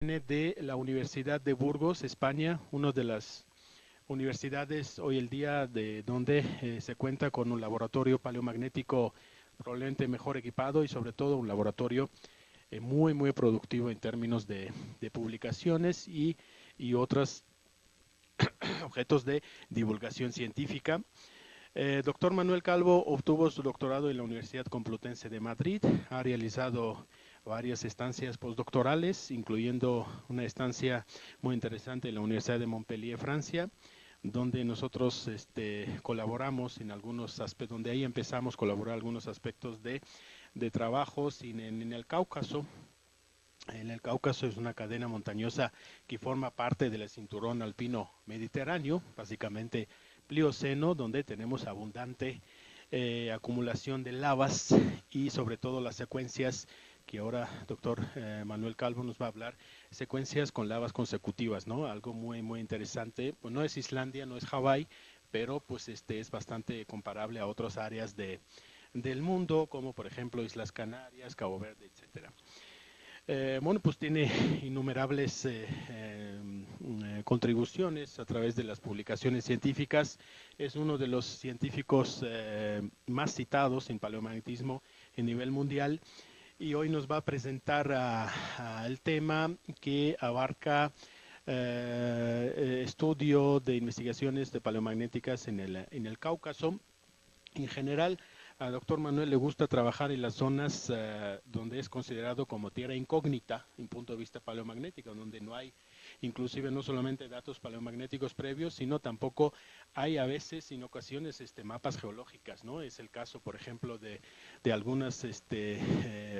viene de la Universidad de Burgos, España, una de las universidades hoy el día de donde se cuenta con un laboratorio paleomagnético probablemente mejor equipado y sobre todo un laboratorio muy productivo en términos de publicaciones y otros objetos de divulgación científica. Doctor Manuel Calvo obtuvo su doctorado en la Universidad Complutense de Madrid, ha realizado varias estancias postdoctorales, incluyendo una estancia muy interesante en la Universidad de Montpellier, Francia, donde nosotros colaboramos en algunos aspectos, donde ahí empezamos a colaborar algunos aspectos de trabajos en el Cáucaso. En el Cáucaso es una cadena montañosa que forma parte del cinturón alpino mediterráneo, básicamente Plioceno, donde tenemos abundante acumulación de lavas y sobre todo las secuencias que ahora doctor Manuel Calvo nos va a hablar, secuencias con lavas consecutivas, ¿no? Algo muy interesante. Pues no es Islandia, no es Hawái, pero pues es bastante comparable a otras áreas del mundo, como por ejemplo Islas Canarias, Cabo Verde, etcétera. Bueno, pues tiene innumerables contribuciones a través de las publicaciones científicas. Es uno de los científicos más citados en paleomagnetismo a nivel mundial y hoy nos va a presentar el tema que abarca estudio de investigaciones de paleomagnéticas en el Cáucaso. En general, al doctor Manuel le gusta trabajar en las zonas donde es considerado como tierra incógnita, en punto de vista paleomagnético, donde no hay, inclusive no solamente datos paleomagnéticos previos, sino tampoco hay a veces, en ocasiones, mapas geológicas, ¿no? Es el caso, por ejemplo, de algunas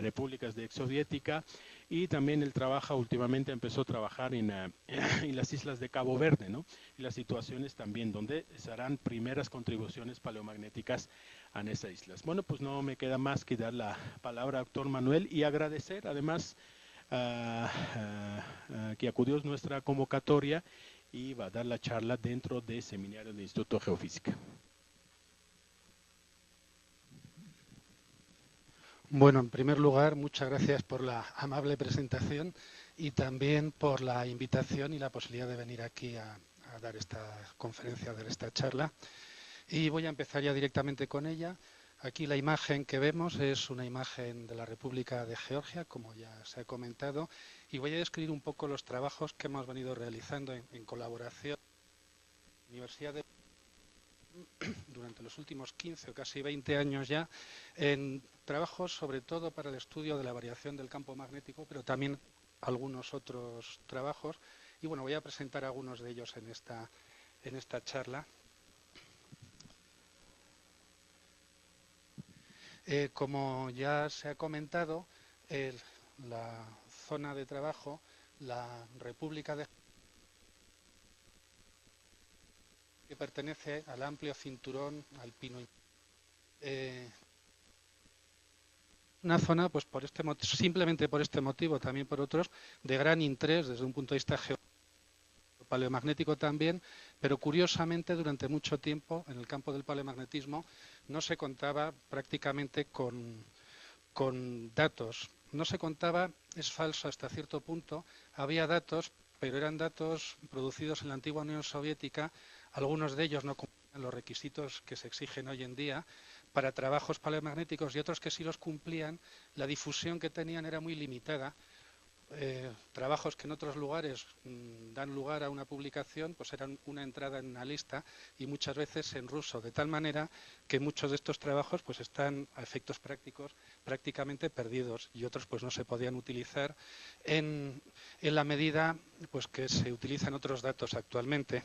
repúblicas de ex soviética y también él trabaja, últimamente empezó a trabajar en las islas de Cabo Verde, ¿no? Y las situaciones también donde se harán primeras contribuciones paleomagnéticas a esas islas. Bueno, pues no me queda más que dar la palabra al doctor Manuel y agradecer además que acudió a nuestra convocatoria y va a dar la charla dentro del seminario del Instituto de Geofísica. Bueno, en primer lugar, muchas gracias por la amable presentación y también por la invitación y la posibilidad de venir aquí a dar esta conferencia, a dar esta charla. Y voy a empezar ya directamente con ella. Aquí la imagen que vemos es una imagen de la República de Georgia, como ya se ha comentado, y voy a describir un poco los trabajos que hemos venido realizando en colaboración con la Universidad de durante los últimos 15 o casi 20 años ya, en trabajos sobre todo para el estudio de la variación del campo magnético, pero también algunos otros trabajos. Y bueno, voy a presentar algunos de ellos en esta charla. Como ya se ha comentado, la zona de trabajo, la República de que pertenece al amplio cinturón alpino. Una zona, pues por simplemente por este motivo, también por otros, de gran interés desde un punto de vista paleomagnético también, pero curiosamente durante mucho tiempo en el campo del paleomagnetismo no se contaba prácticamente con datos. No se contaba, es falso hasta cierto punto, había datos, pero eran datos producidos en la antigua Unión Soviética, algunos de ellos no cumplían los requisitos que se exigen hoy en día para trabajos paleomagnéticos y otros que sí los cumplían, la difusión que tenían era muy limitada. Trabajos que en otros lugares dan lugar a una publicación, pues eran una entrada en una lista y muchas veces en ruso, de tal manera que muchos de estos trabajos pues están a efectos prácticos prácticamente perdidos y otros pues no se podían utilizar en la medida pues que se utilizan otros datos actualmente.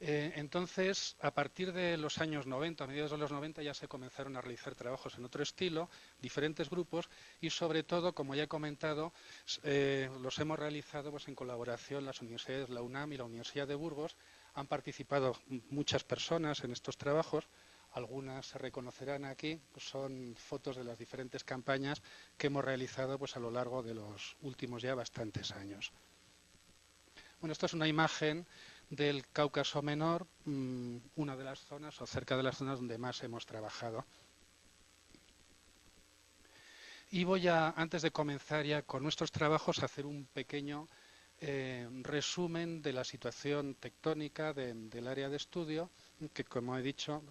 Entonces, a partir de los años 90, a mediados de los 90, ya se comenzaron a realizar trabajos en otro estilo, diferentes grupos, y sobre todo, como ya he comentado, los hemos realizado pues, en colaboración las universidades, la UNAM y la Universidad de Burgos. Han participado muchas personas en estos trabajos. Algunas se reconocerán aquí, pues son fotos de las diferentes campañas que hemos realizado pues, a lo largo de los últimos ya bastantes años. Bueno, esta es una imagen del Cáucaso Menor, una de las zonas o cerca de las zonas donde más hemos trabajado. Y voy a, antes de comenzar ya con nuestros trabajos, a hacer un pequeño resumen de la situación tectónica del área de estudio, que como he dicho,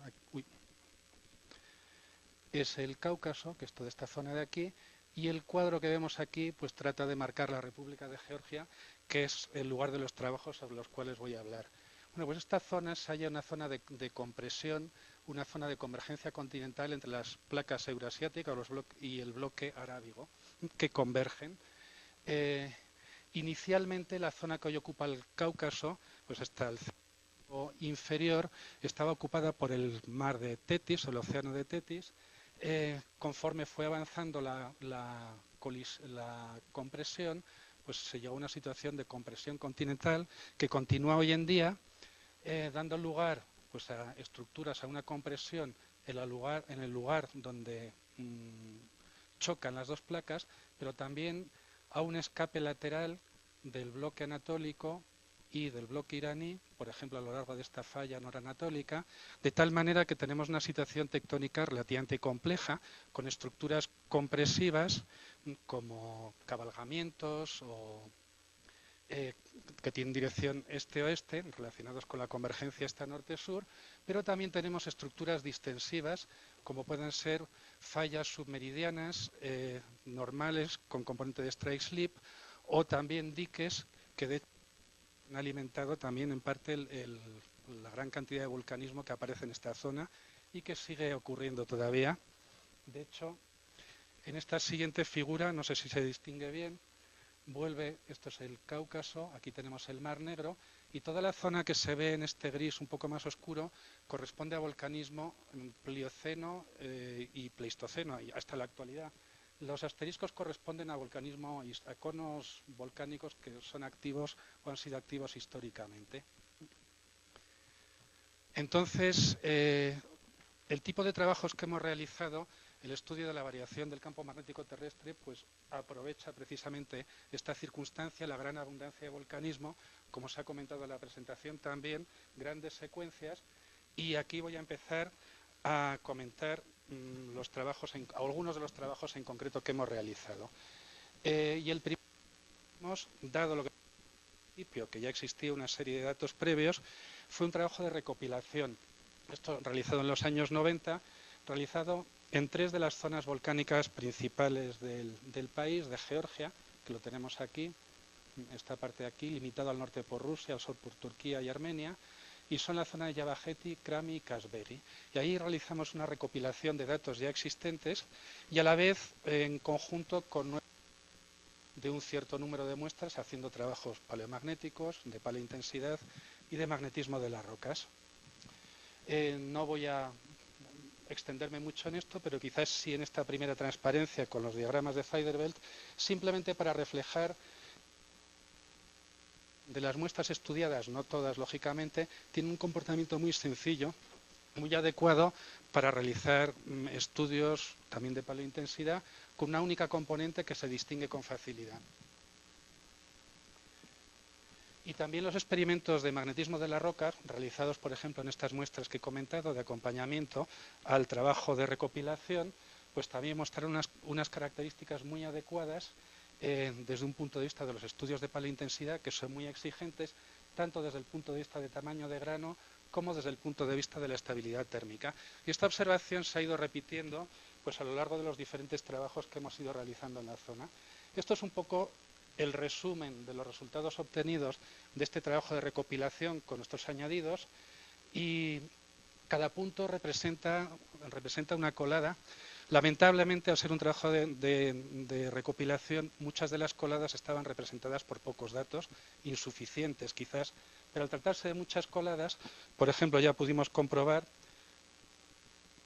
es el Cáucaso, que es toda esta zona de aquí, y el cuadro que vemos aquí pues trata de marcar la República de Georgia, que es el lugar de los trabajos sobre los cuales voy a hablar. Bueno, pues esta zona se halla una zona de compresión, una zona de convergencia continental entre las placas eurasiáticas y el bloque arábigo, que convergen. Eh, Inicialmente la zona que hoy ocupa el Cáucaso, pues hasta el centro inferior, estaba ocupada por el mar de Tetis, el océano de Tetis. Conforme fue avanzando la compresión, pues se llegó a una situación de compresión continental que continúa hoy en día, dando lugar pues a estructuras, a una compresión en el lugar donde chocan las dos placas, pero también a un escape lateral del bloque anatólico y del bloque iraní, por ejemplo, a lo largo de esta falla noranatólica, de tal manera que tenemos una situación tectónica relativamente compleja, con estructuras compresivas como cabalgamientos o que tienen dirección este-oeste, relacionados con la convergencia esta norte-sur, pero también tenemos estructuras distensivas, como pueden ser fallas submeridianas normales con componente de strike slip, o también diques que de hecho han alimentado también en parte la gran cantidad de vulcanismo que aparece en esta zona y que sigue ocurriendo todavía. De hecho, en esta siguiente figura, no sé si se distingue bien, esto es el Cáucaso, aquí tenemos el Mar Negro, y toda la zona que se ve en este gris un poco más oscuro corresponde a volcanismo Plioceno y Pleistoceno, y hasta la actualidad. Los asteriscos corresponden a volcanismo, a conos volcánicos que son activos o han sido activos históricamente. Entonces, el tipo de trabajos que hemos realizado, el estudio de la variación del campo magnético terrestre, pues aprovecha precisamente esta circunstancia, la gran abundancia de volcanismo, como se ha comentado en la presentación también, grandes secuencias, y aquí voy a empezar a comentar algunos de los trabajos en concreto que hemos realizado. Y el primero, dado lo que principio, que ya existía una serie de datos previos, fue un trabajo de recopilación. Esto realizado en los años 90, realizado en 3 de las zonas volcánicas principales del país, de Georgia, que lo tenemos aquí, esta parte de aquí, limitado al norte por Rusia, al sur por Turquía y Armenia, y son la zona de Yavaheti, Krami y Kashberi. Y ahí realizamos una recopilación de datos ya existentes y a la vez en conjunto con de un cierto número de muestras haciendo trabajos paleomagnéticos, de paleointensidad y de magnetismo de las rocas. No voy a extenderme mucho en esto, pero quizás sí en esta primera transparencia con los diagramas de Feiderbelt, simplemente para reflejar de las muestras estudiadas, no todas lógicamente, tienen un comportamiento muy sencillo, muy adecuado para realizar estudios también de paleointensidad con una única componente que se distingue con facilidad. Y también los experimentos de magnetismo de las rocas, realizados, por ejemplo, en estas muestras que he comentado de acompañamiento al trabajo de recopilación, pues también mostraron unas características muy adecuadas desde un punto de vista de los estudios de paleointensidad, que son muy exigentes, tanto desde el punto de vista de tamaño de grano como desde el punto de vista de la estabilidad térmica. Y esta observación se ha ido repitiendo pues, a lo largo de los diferentes trabajos que hemos ido realizando en la zona. Esto es un poco el resumen de los resultados obtenidos de este trabajo de recopilación con nuestros añadidos, y cada punto representa una colada. Lamentablemente, al ser un trabajo de recopilación, muchas de las coladas estaban representadas por pocos datos, insuficientes quizás, pero al tratarse de muchas coladas, por ejemplo, ya pudimos comprobar,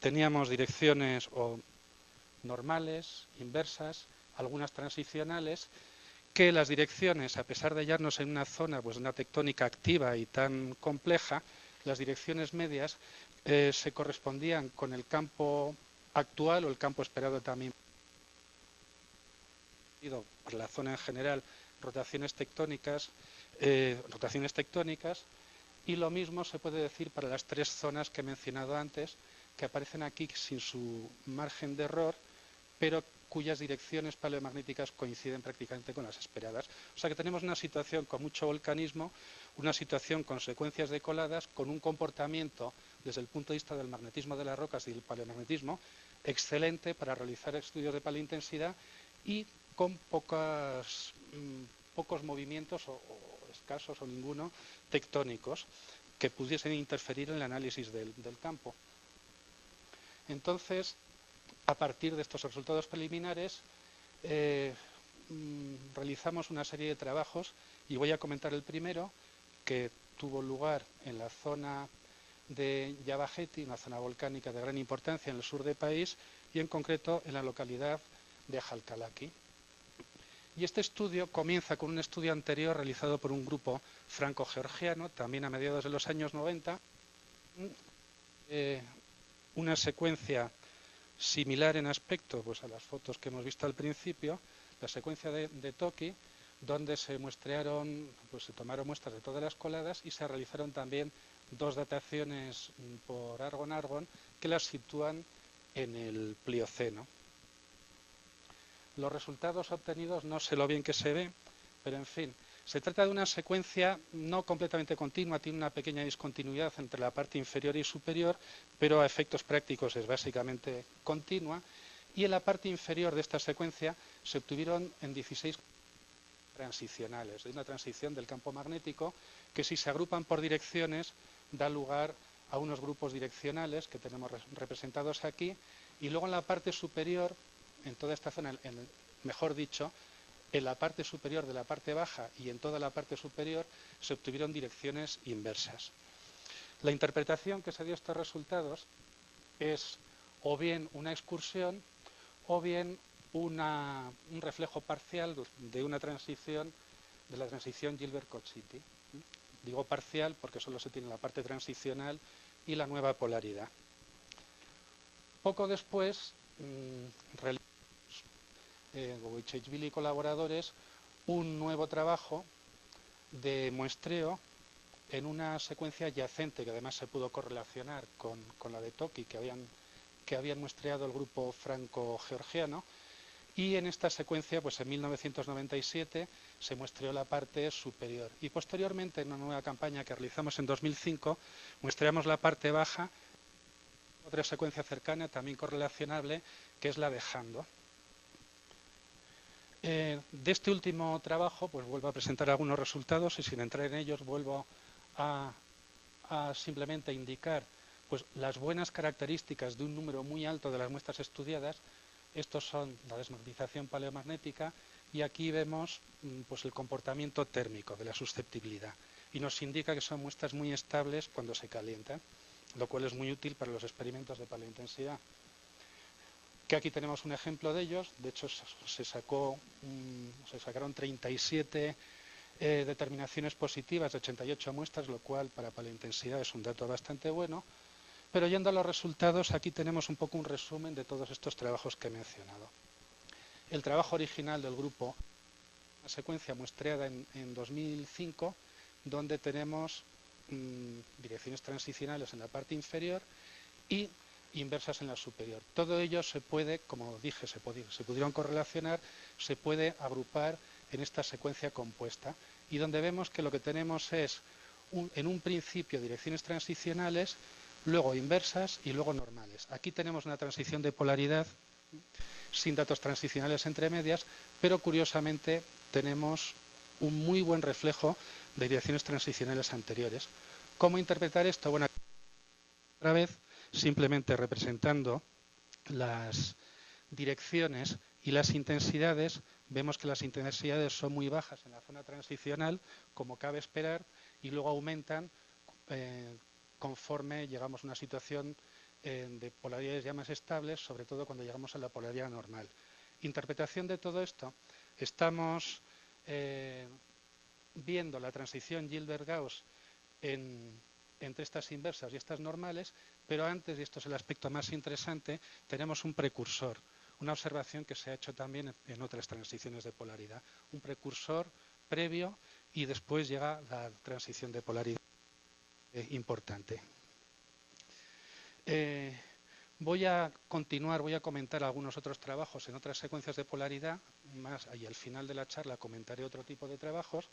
teníamos direcciones normales, inversas, algunas transicionales, que las direcciones, a pesar de hallarnos en una zona, pues una tectónica activa y tan compleja, las direcciones medias se correspondían con el campo actual o el campo esperado también por la zona en general, rotaciones tectónicas, y lo mismo se puede decir para las 3 zonas que he mencionado antes, que aparecen aquí sin su margen de error, pero cuyas direcciones paleomagnéticas coinciden prácticamente con las esperadas. O sea que tenemos una situación con mucho volcanismo, una situación con secuencias de coladas, con un comportamiento desde el punto de vista del magnetismo de las rocas y del paleomagnetismo excelente para realizar estudios de paleointensidad y con pocos movimientos o escasos o ninguno tectónicos que pudiesen interferir en el análisis del campo. Entonces, a partir de estos resultados preliminares, realizamos una serie de trabajos y voy a comentar el primero, que tuvo lugar en la zona de Yabajeti, una zona volcánica de gran importancia en el sur del país y en concreto en la localidad de Jalkalaki. Y este estudio comienza con un estudio anterior realizado por un grupo franco-georgiano, también a mediados de los años 90, una secuencia similar en aspecto pues, a las fotos que hemos visto al principio, la secuencia de Toki, donde se muestrearon, pues se tomaron muestras de todas las coladas y se realizaron también 2 dataciones por argon-argon que las sitúan en el Plioceno. Los resultados obtenidos no sé lo bien que se ve, pero en fin, se trata de una secuencia no completamente continua, tiene una pequeña discontinuidad entre la parte inferior y superior, pero a efectos prácticos es básicamente continua, y en la parte inferior de esta secuencia se obtuvieron en 16 transicionales, de una transición del campo magnético que si se agrupan por direcciones da lugar a unos grupos direccionales que tenemos representados aquí, y luego en la parte superior, en toda esta zona, mejor dicho, en la parte superior de la parte baja y en toda la parte superior se obtuvieron direcciones inversas. La interpretación que se dio a estos resultados es o bien una excursión o bien un reflejo parcial de una transición, de la transición Gilbert-Cochiti. Digo parcial porque solo se tiene la parte transicional y la nueva polaridad. Poco después, Wojciechvili y colaboradores, un nuevo trabajo de muestreo en una secuencia adyacente que además se pudo correlacionar con la de Toki que habían muestreado el grupo franco-georgiano, y en esta secuencia, pues en 1997, se muestreó la parte superior. Y posteriormente, en una nueva campaña que realizamos en 2005, muestreamos la parte baja, otra secuencia cercana, también correlacionable, que es la de Jando. De este último trabajo, pues vuelvo a presentar algunos resultados y sin entrar en ellos vuelvo a simplemente indicar pues, las buenas características de un número muy alto de las muestras estudiadas. Estos son la desmagnetización paleomagnética y aquí vemos pues, el comportamiento térmico de la susceptibilidad y nos indica que son muestras muy estables cuando se calientan, lo cual es muy útil para los experimentos de paleointensidad. Que aquí tenemos un ejemplo de ellos, de hecho se sacaron 37 determinaciones positivas de 88 muestras, lo cual para paleointensidad es un dato bastante bueno. Pero yendo a los resultados, aquí tenemos un poco un resumen de todos estos trabajos que he mencionado. El trabajo original del grupo, una secuencia muestreada en 2005, donde tenemos direcciones transicionales en la parte inferior y inversas en la superior. Todo ello se puede, como dije, se pudieron correlacionar, se puede agrupar en esta secuencia compuesta y donde vemos que lo que tenemos es, en un principio, direcciones transicionales, luego inversas y luego normales. Aquí tenemos una transición de polaridad sin datos transicionales entre medias, pero curiosamente tenemos un muy buen reflejo de direcciones transicionales anteriores. ¿Cómo interpretar esto? Bueno, otra vez, simplemente representando las direcciones y las intensidades, vemos que las intensidades son muy bajas en la zona transicional, como cabe esperar, y luego aumentan conforme llegamos a una situación de polaridades ya más estables, sobre todo cuando llegamos a la polaridad normal. Interpretación de todo esto, estamos viendo la transición Gilbert-Gauss entre estas inversas y estas normales, pero antes, y esto es el aspecto más interesante, tenemos un precursor, una observación que se ha hecho también en otras transiciones de polaridad, un precursor previo y después llega la transición de polaridad importante. Voy a continuar, voy a comentar algunos otros trabajos en otras secuencias de polaridad, y al final de la charla comentaré otro tipo de trabajos,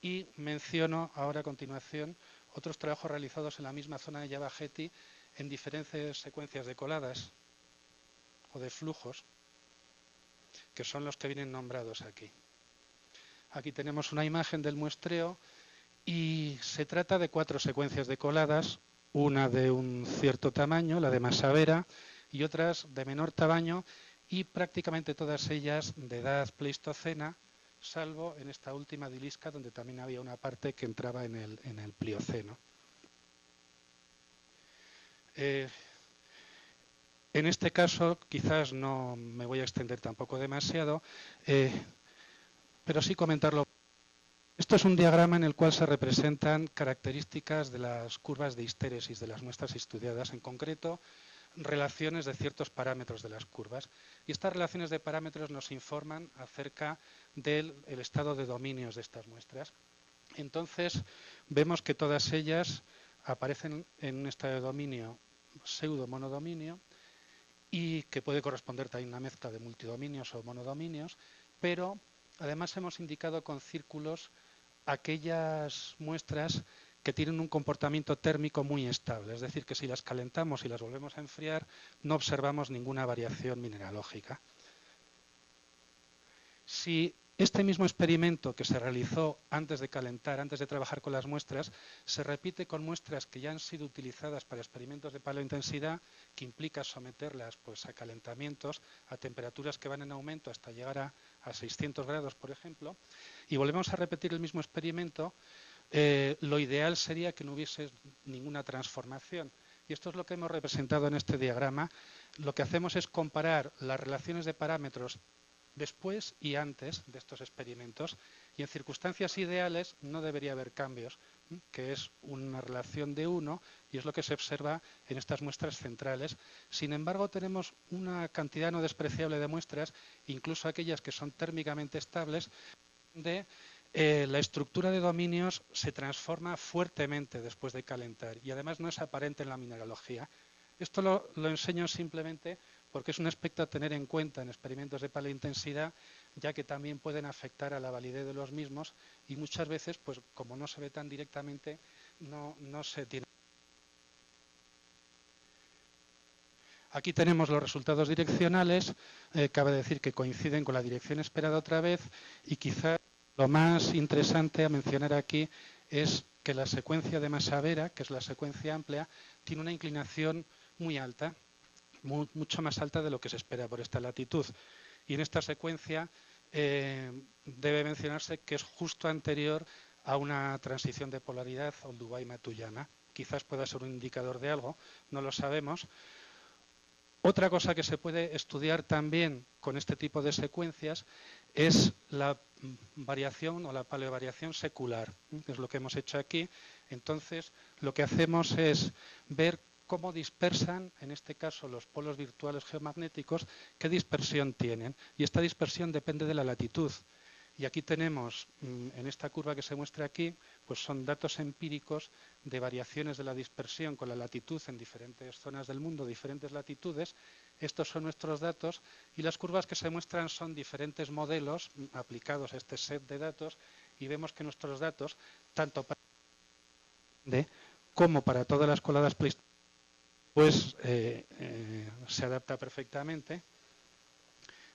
y menciono ahora a continuación otros trabajos realizados en la misma zona de Java Getty en diferentes secuencias de coladas o de flujos, que son los que vienen nombrados aquí. Aquí tenemos una imagen del muestreo y se trata de 4 secuencias de coladas, una de un cierto tamaño, la de Masavera, y otras de menor tamaño, y prácticamente todas ellas de edad pleistocena, salvo en esta última dilisca, donde también había una parte que entraba en el Plioceno. En este caso, quizás no me voy a extender tampoco demasiado, pero sí comentarlo. Esto es un diagrama en el cual se representan características de las curvas de histéresis de las muestras estudiadas, en concreto relaciones de ciertos parámetros de las curvas. Y estas relaciones de parámetros nos informan acerca del estado de dominios de estas muestras. Entonces, vemos que todas ellas aparecen en un estado de dominio pseudo-monodominio y que puede corresponder también a una mezcla de multidominios o monodominios, pero además hemos indicado con círculos aquellas muestras que tienen un comportamiento térmico muy estable, es decir, que si las calentamos y las volvemos a enfriar, no observamos ninguna variación mineralógica. Si este mismo experimento que se realizó antes de calentar, antes de trabajar con las muestras, se repite con muestras que ya han sido utilizadas para experimentos de paleointensidad, que implica someterlas pues, a calentamientos a temperaturas que van en aumento hasta llegar a 600 grados, por ejemplo, y volvemos a repetir el mismo experimento, lo ideal sería que no hubiese ninguna transformación. Y esto es lo que hemos representado en este diagrama. Lo que hacemos es comparar las relaciones de parámetros después y antes de estos experimentos, y en circunstancias ideales no debería haber cambios, que es una relación de 1 y es lo que se observa en estas muestras centrales. Sin embargo, tenemos una cantidad no despreciable de muestras, incluso aquellas que son térmicamente estables, donde la estructura de dominios se transforma fuertemente después de calentar y además no es aparente en la mineralogía. Esto lo enseño simplemente porque es un aspecto a tener en cuenta en experimentos de paleointensidad, ya que también pueden afectar a la validez de los mismos y muchas veces, pues como no se ve tan directamente, no se tiene. Aquí tenemos los resultados direccionales, cabe decir que coinciden con la dirección esperada otra vez y quizá lo más interesante a mencionar aquí es que la secuencia de Masavera, que es la secuencia amplia, tiene una inclinación muy alta, mucho más alta de lo que se espera por esta latitud. Y en esta secuencia debe mencionarse que es justo anterior a una transición de polaridad Olduvai-Matuyama. Quizás pueda ser un indicador de algo, no lo sabemos. Otra cosa que se puede estudiar también con este tipo de secuencias es la variación o la paleovariación secular, que es lo que hemos hecho aquí. Entonces, lo que hacemos es ver cómo dispersan, en este caso, los polos virtuales geomagnéticos, qué dispersión tienen. Y esta dispersión depende de la latitud. Y aquí tenemos, en esta curva que se muestra aquí, pues son datos empíricos de variaciones de la dispersión con la latitud en diferentes zonas del mundo, diferentes latitudes. Estos son nuestros datos y las curvas que se muestran son diferentes modelos aplicados a este set de datos y vemos que nuestros datos, tanto para como para todas las coladas pleistocénicas, pues se adapta perfectamente.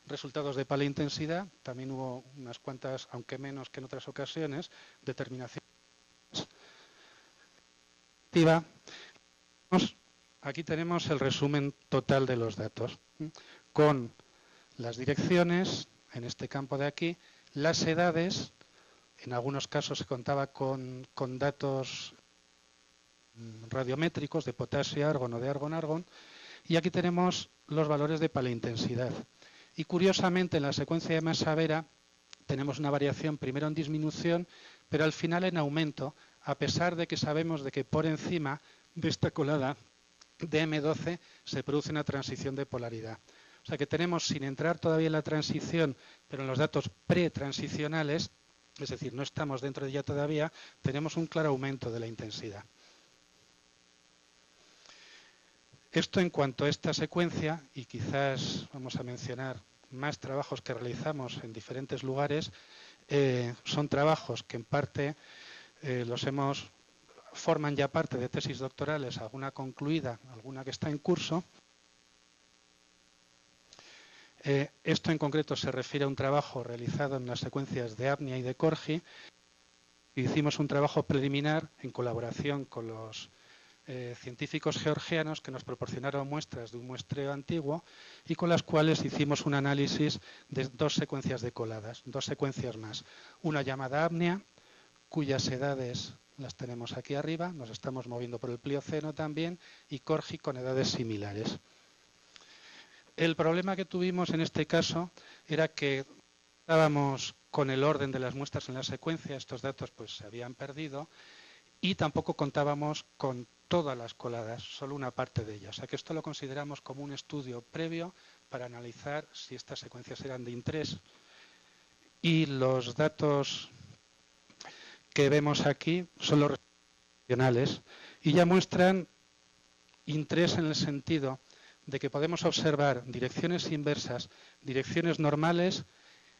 Resultados de paleointensidad, también hubo unas cuantas, aunque menos que en otras ocasiones, determinaciones. Aquí tenemos el resumen total de los datos, con las direcciones, en este campo de aquí, las edades, en algunos casos se contaba con datos radiométricos de potasio, argón o de argón-argón, y aquí tenemos los valores de paleointensidad. Y curiosamente en la secuencia de Masavera tenemos una variación primero en disminución, pero al final en aumento, a pesar de que sabemos de que por encima de esta colada de M12 se produce una transición de polaridad. O sea que tenemos, sin entrar todavía en la transición, pero en los datos pretransicionales, es decir, no estamos dentro de ella todavía, tenemos un claro aumento de la intensidad. Esto en cuanto a esta secuencia, y quizás vamos a mencionar más trabajos que realizamos en diferentes lugares, son trabajos que en parte forman ya parte de tesis doctorales, alguna concluida, alguna que está en curso. Esto en concreto se refiere a un trabajo realizado en las secuencias de apnea y de Corgi. Hicimos un trabajo preliminar en colaboración con los científicos georgianos que nos proporcionaron muestras de un muestreo antiguo y con las cuales hicimos un análisis de 2 secuencias de coladas, 2 secuencias más. Una llamada apnea, cuyas edades las tenemos aquí arriba, nos estamos moviendo por el Plioceno también, y Corgi con edades similares. El problema que tuvimos en este caso era que estábamos con el orden de las muestras en la secuencia, estos datos pues se habían perdido, y tampoco contábamos con todas las coladas, solo una parte de ellas. O sea que esto lo consideramos como un estudio previo para analizar si estas secuencias eran de interés. Y los datos que vemos aquí son los regionales y ya muestran interés en el sentido de que podemos observar direcciones inversas, direcciones normales,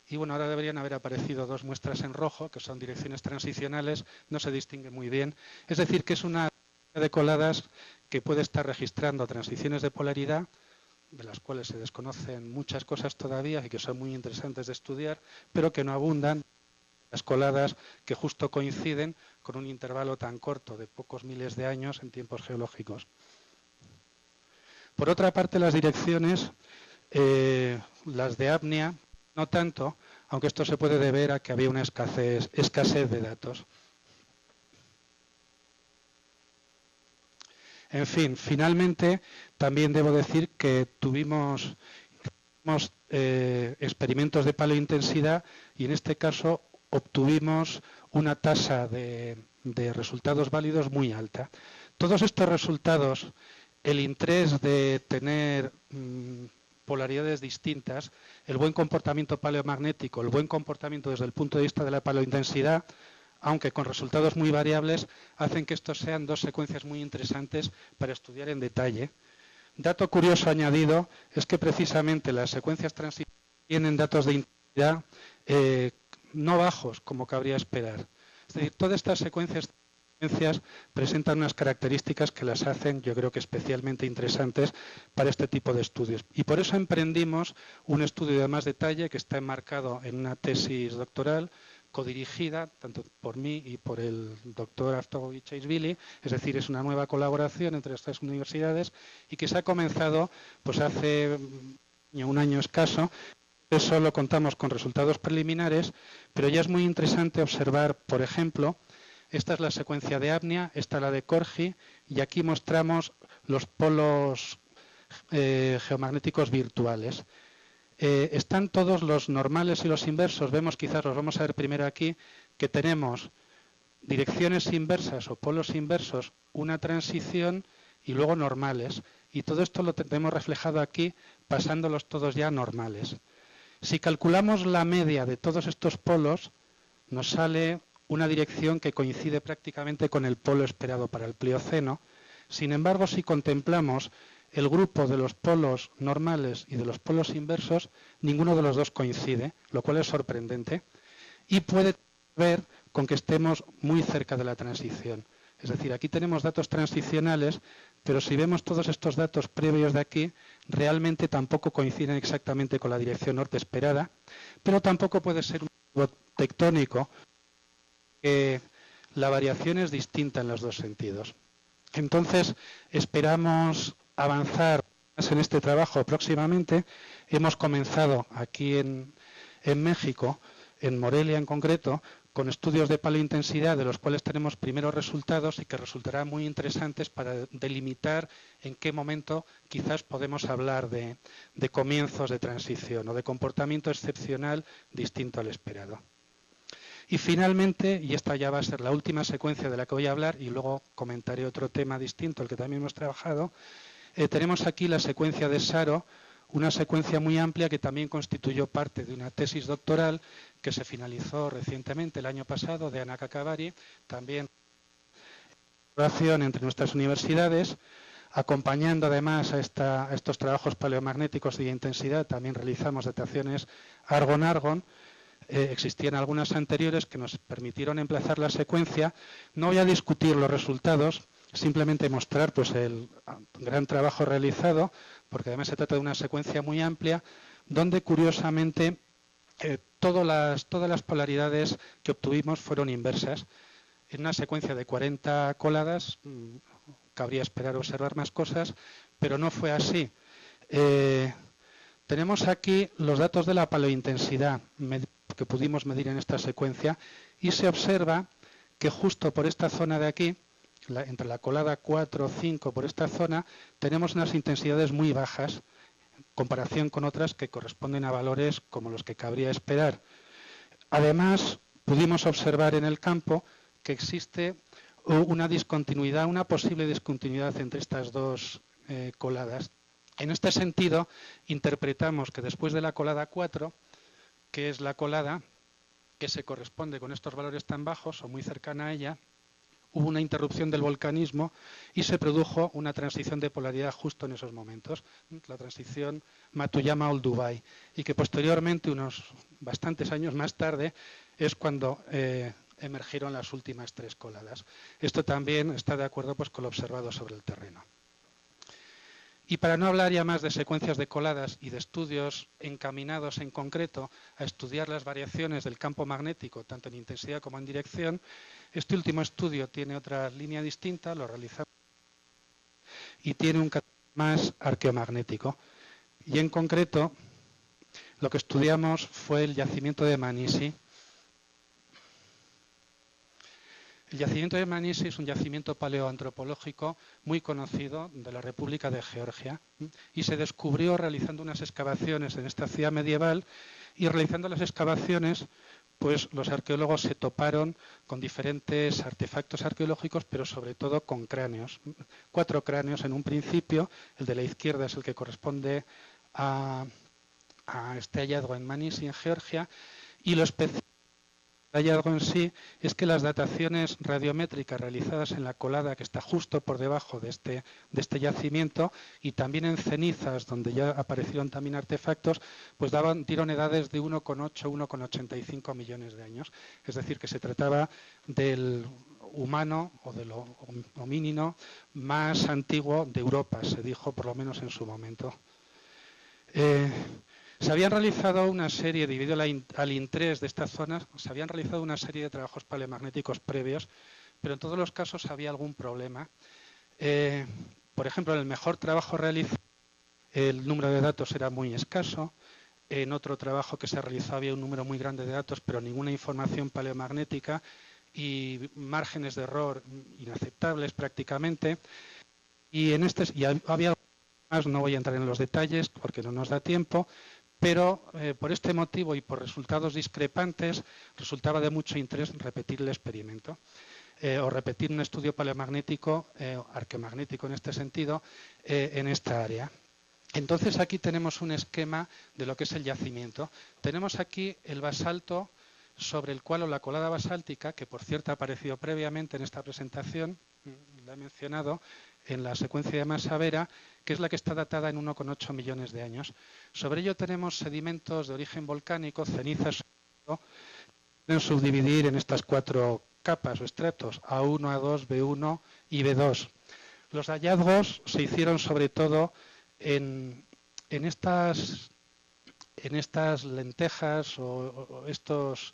y bueno, ahora deberían haber aparecido 2 muestras en rojo, que son direcciones transicionales, no se distingue muy bien. Es decir, que es una de coladas que puede estar registrando transiciones de polaridad, de las cuales se desconocen muchas cosas todavía y que son muy interesantes de estudiar, pero que no abundan las coladas que justo coinciden con un intervalo tan corto de pocos miles de años en tiempos geológicos. Por otra parte, las direcciones, las de apnea, no tanto, aunque esto se puede deber a que había una escasez de datos. En fin, finalmente también debo decir que tuvimos experimentos de paleointensidad y en este caso obtuvimos una tasa de resultados válidos muy alta. Todos estos resultados, el interés de tener polaridades distintas, el buen comportamiento paleomagnético, el buen comportamiento desde el punto de vista de la paleointensidad, aunque con resultados muy variables, hacen que estos sean 2 secuencias muy interesantes para estudiar en detalle. Dato curioso añadido es que precisamente las secuencias transitorias tienen datos de intensidad no bajos, como cabría esperar. Es decir, todas estas secuencias presentan unas características que las hacen, yo creo que especialmente interesantes para este tipo de estudios. Y por eso emprendimos un estudio de más detalle que está enmarcado en una tesis doctoral codirigida tanto por mí y por el doctor Aftogovich-Eisvili, es decir, es una nueva colaboración entre estas universidades y que se ha comenzado pues hace un año escaso. Solo contamos con resultados preliminares, pero ya es muy interesante observar, por ejemplo, esta es la secuencia de apnea, esta es la de Corgi, y aquí mostramos los polos geomagnéticos virtuales. Están todos los normales y los inversos, vemos, quizás los vamos a ver primero aquí, que tenemos direcciones inversas o polos inversos, una transición y luego normales. Y todo esto lo tenemos reflejado aquí, pasándolos todos ya a normales. Si calculamos la media de todos estos polos, nos sale una dirección que coincide prácticamente con el polo esperado para el Plioceno. Sin embargo, si contemplamos el grupo de los polos normales y de los polos inversos, ninguno de los 2 coincide, lo cual es sorprendente, y puede ver con que estemos muy cerca de la transición. Es decir, aquí tenemos datos transicionales, pero si vemos todos estos datos previos de aquí, realmente tampoco coinciden exactamente con la dirección norte esperada, pero tampoco puede ser un motivo tectónico, que la variación es distinta en los 2 sentidos. Entonces, esperamos avanzar más en este trabajo próximamente. Hemos comenzado aquí en México, en Morelia en concreto, con estudios de paleointensidad de los cuales tenemos primeros resultados y que resultarán muy interesantes para delimitar en qué momento quizás podemos hablar de comienzos de transición o de comportamiento excepcional distinto al esperado. Y finalmente, y esta ya va a ser la última secuencia de la que voy a hablar y luego comentaré otro tema distinto al que también hemos trabajado, tenemos aquí la secuencia de Saro, una secuencia muy amplia que también constituyó parte de una tesis doctoral que se finalizó recientemente el año pasado de Ana Cacavari, también en colaboración entre nuestras universidades. Acompañando además a estos trabajos paleomagnéticos de intensidad, también realizamos dataciones argon-argon. Existían algunas anteriores que nos permitieron emplazar la secuencia. No voy a discutir los resultados, simplemente mostrar pues, el gran trabajo realizado, porque además se trata de una secuencia muy amplia, donde curiosamente todas las polaridades que obtuvimos fueron inversas. En una secuencia de 40 coladas, cabría esperar observar más cosas, pero no fue así. Tenemos aquí los datos de la paleointensidad que pudimos medir en esta secuencia y se observa que justo por esta zona de aquí, entre la colada 4 o 5, por esta zona, tenemos unas intensidades muy bajas en comparación con otras que corresponden a valores como los que cabría esperar. Además, pudimos observar en el campo que existe una discontinuidad, una posible discontinuidad entre estas dos coladas. En este sentido, interpretamos que después de la colada 4, que es la colada que se corresponde con estos valores tan bajos o muy cercana a ella, hubo una interrupción del volcanismo y se produjo una transición de polaridad justo en esos momentos, la transición Matuyama-Olduvai, y que posteriormente, unos bastantes años más tarde, es cuando emergieron las últimas 3 coladas. Esto también está de acuerdo pues, con lo observado sobre el terreno. Y para no hablar ya más de secuencias de coladas y de estudios encaminados en concreto a estudiar las variaciones del campo magnético, tanto en intensidad como en dirección, este último estudio tiene otra línea distinta, lo realizamos y tiene un carácter más arqueomagnético. Y en concreto, lo que estudiamos fue el yacimiento de Manisi. El yacimiento de Manisi es un yacimiento paleoantropológico muy conocido de la República de Georgia y se descubrió realizando unas excavaciones en esta ciudad medieval, y realizando las excavaciones pues los arqueólogos se toparon con diferentes artefactos arqueológicos, pero sobre todo con cráneos. 4 cráneos en un principio, el de la izquierda es el que corresponde a este hallazgo en Manisi, en Georgia, y lo especial el hallazgo en sí es que las dataciones radiométricas realizadas en la colada que está justo por debajo de este yacimiento, y también en cenizas donde ya aparecieron también artefactos, pues dieron edades de 1,8 1,85 millones de años. Es decir, que se trataba del humano o del homínino más antiguo de Europa, se dijo por lo menos en su momento. Se habían realizado una serie, debido al interés de estas zonas, se habían realizado una serie de trabajos paleomagnéticos previos, pero en todos los casos había algún problema. Por ejemplo, en el mejor trabajo realizado, el número de datos era muy escaso. En otro trabajo que se realizó había un número muy grande de datos, pero ninguna información paleomagnética y márgenes de error inaceptables prácticamente. Y había más, no voy a entrar en los detalles porque no nos da tiempo, pero por este motivo y por resultados discrepantes resultaba de mucho interés repetir el experimento o repetir un estudio paleomagnético, arqueomagnético en este sentido, en esta área. Entonces aquí tenemos un esquema de lo que es el yacimiento. Tenemos aquí el basalto sobre el cual, o la colada basáltica, que por cierto ha aparecido previamente en esta presentación, la he mencionado, en la secuencia de Masavera, que es la que está datada en 1,8 millones de años. Sobre ello tenemos sedimentos de origen volcánico, cenizas, que pueden subdividir en estas 4 capas o estratos, A1, A2, B1 y B2. Los hallazgos se hicieron sobre todo en estas lentejas o estos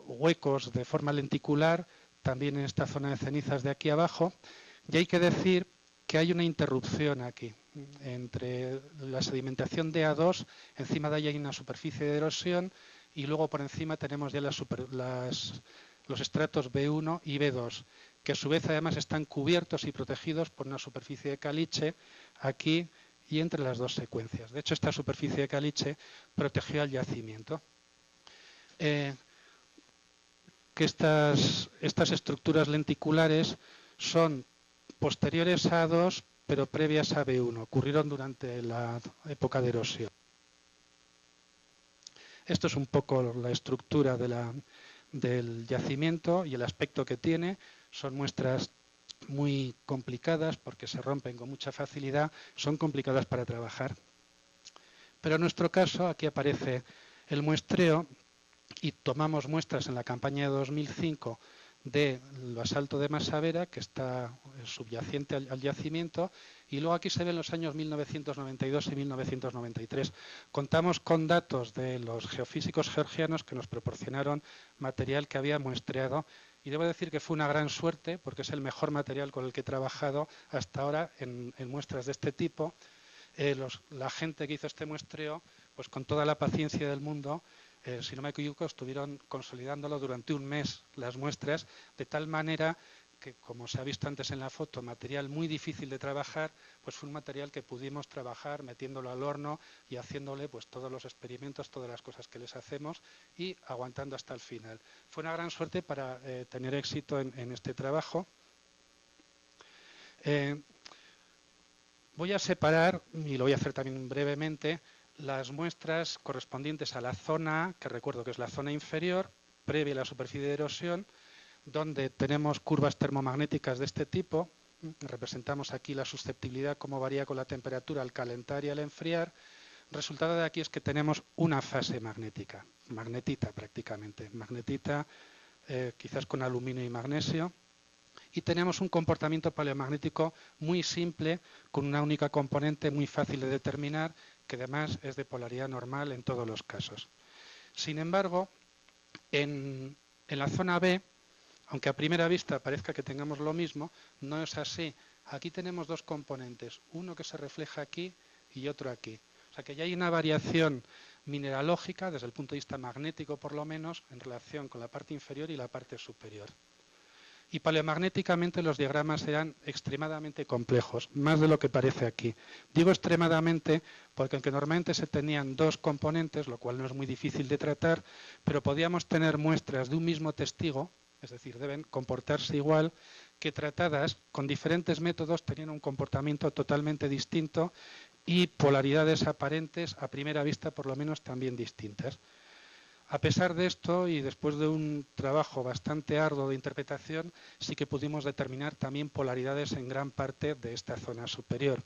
huecos de forma lenticular, también en esta zona de cenizas de aquí abajo, y hay que decir que hay una interrupción aquí entre la sedimentación de A2, encima de ella hay una superficie de erosión, y luego por encima tenemos ya los estratos B1 y B2, que a su vez además están cubiertos y protegidos por una superficie de caliche aquí y entre las 2 secuencias. De hecho, esta superficie de caliche protegió al yacimiento. Que estas estructuras lenticulares son posteriores a A2, pero previas a B1, ocurrieron durante la época de erosión. Esto es un poco la estructura del yacimiento y el aspecto que tiene. Son muestras muy complicadas porque se rompen con mucha facilidad, son complicadas para trabajar. Pero en nuestro caso, aquí aparece el muestreo y tomamos muestras en la campaña de 2005 del basalto de Masavera, que está subyacente al yacimiento, y luego aquí se ven los años 1992 y 1993. Contamos con datos de los geofísicos georgianos que nos proporcionaron material que había muestreado, y debo decir que fue una gran suerte porque es el mejor material con el que he trabajado hasta ahora en muestras de este tipo. La gente que hizo este muestreo, pues con toda la paciencia del mundo, si no me equivoco, estuvieron consolidándolo durante un mes las muestras, de tal manera que, como se ha visto antes en la foto, material muy difícil de trabajar, pues fue un material que pudimos trabajar metiéndolo al horno y haciéndole pues todos los experimentos, todas las cosas que les hacemos y aguantando hasta el final. Fue una gran suerte para tener éxito en este trabajo. Voy a separar, y lo voy a hacer también brevemente, las muestras correspondientes a la zona, que recuerdo que es la zona inferior, previa a la superficie de erosión, donde tenemos curvas termomagnéticas de este tipo. Representamos aquí la susceptibilidad, cómo varía con la temperatura al calentar y al enfriar. El resultado de aquí es que tenemos una fase magnética, magnetita prácticamente, magnetita quizás con aluminio y magnesio. Y tenemos un comportamiento paleomagnético muy simple, con una única componente muy fácil de determinar, que además es de polaridad normal en todos los casos. Sin embargo, en la zona B, aunque a primera vista parezca que tengamos lo mismo, no es así. Aquí tenemos dos componentes, uno que se refleja aquí y otro aquí. O sea que ya hay una variación mineralógica, desde el punto de vista magnético por lo menos, en relación con la parte inferior y la parte superior. Y paleomagnéticamente los diagramas eran extremadamente complejos, más de lo que parece aquí. Digo extremadamente porque aunque normalmente se tenían dos componentes, lo cual no es muy difícil de tratar, pero podíamos tener muestras de un mismo testigo, es decir, deben comportarse igual, que tratadas con diferentes métodos tenían un comportamiento totalmente distinto y polaridades aparentes, a primera vista por lo menos, también distintas. A pesar de esto, y después de un trabajo bastante arduo de interpretación, sí que pudimos determinar también polaridades en gran parte de esta zona superior.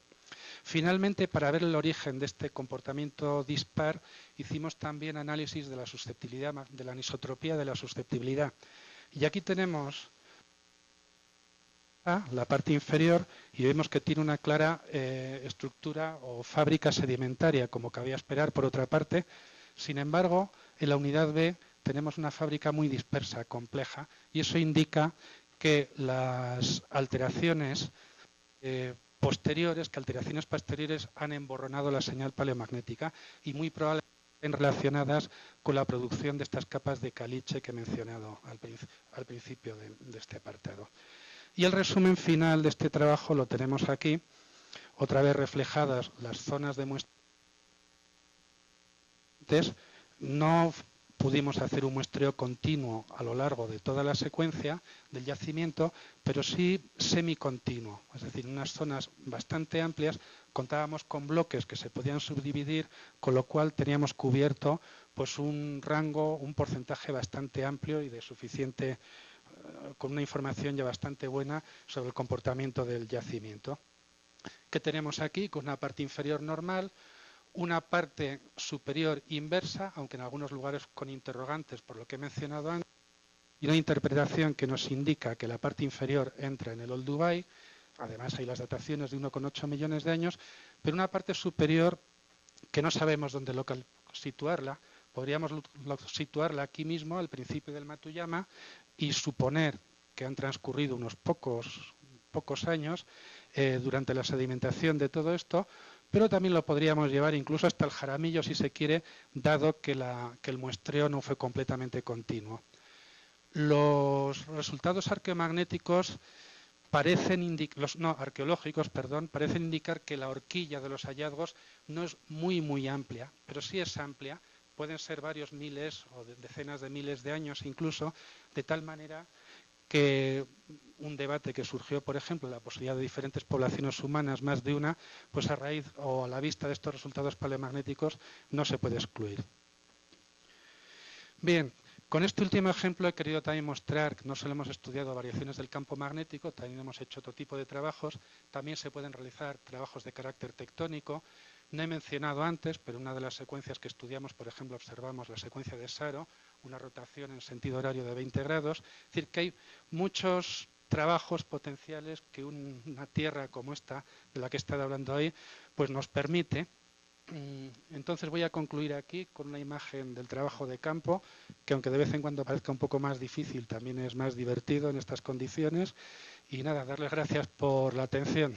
Finalmente, para ver el origen de este comportamiento dispar, hicimos también análisis de la susceptibilidad, de la anisotropía de la susceptibilidad. Y aquí tenemos la parte inferior y vemos que tiene una clara estructura o fábrica sedimentaria, como cabía esperar por otra parte. Sin embargo, en la unidad B tenemos una fábrica muy dispersa, compleja, y eso indica que las alteraciones posteriores han emborronado la señal paleomagnética y muy probablemente relacionadas con la producción de estas capas de caliche que he mencionado al principio de este apartado. Y el resumen final de este trabajo lo tenemos aquí, otra vez reflejadas las zonas de muestra. No pudimos hacer un muestreo continuo a lo largo de toda la secuencia del yacimiento, pero sí semicontinuo, es decir, en unas zonas bastante amplias contábamos con bloques que se podían subdividir, con lo cual teníamos cubierto pues un rango, un porcentaje bastante amplio y de suficiente, con una información ya bastante buena sobre el comportamiento del yacimiento. ¿Qué tenemos aquí? Con una parte inferior normal, una parte superior inversa, aunque en algunos lugares con interrogantes por lo que he mencionado antes, y una interpretación que nos indica que la parte inferior entra en el Old Dubai, además hay las dataciones de 1,8 millones de años, pero una parte superior que no sabemos dónde situarla, podríamos situarla aquí mismo al principio del Matuyama y suponer que han transcurrido unos pocos años durante la sedimentación de todo esto, pero también lo podríamos llevar incluso hasta el Jaramillo si se quiere, dado que el muestreo no fue completamente continuo. Los resultados arqueomagnéticos arqueológicos parecen indicar que la horquilla de los hallazgos no es muy amplia, pero sí es amplia, pueden ser varios miles o decenas de miles de años incluso, de tal manera que un debate que surgió, por ejemplo, la posibilidad de diferentes poblaciones humanas, más de una, pues a raíz o a la vista de estos resultados paleomagnéticos no se puede excluir. Bien, Con este último ejemplo he querido también mostrar que no solo hemos estudiado variaciones del campo magnético, también hemos hecho otro tipo de trabajos. También se pueden realizar trabajos de carácter tectónico. No he mencionado antes, pero una de las secuencias que estudiamos, por ejemplo, observamos la secuencia de Saro, una rotación en sentido horario de 20 grados. Es decir, que hay muchos trabajos potenciales que una Tierra como esta, de la que he estado hablando hoy, pues nos permite. Entonces voy a concluir aquí con una imagen del trabajo de campo, que aunque de vez en cuando parezca un poco más difícil, también es más divertido en estas condiciones. Y nada, darles gracias por la atención.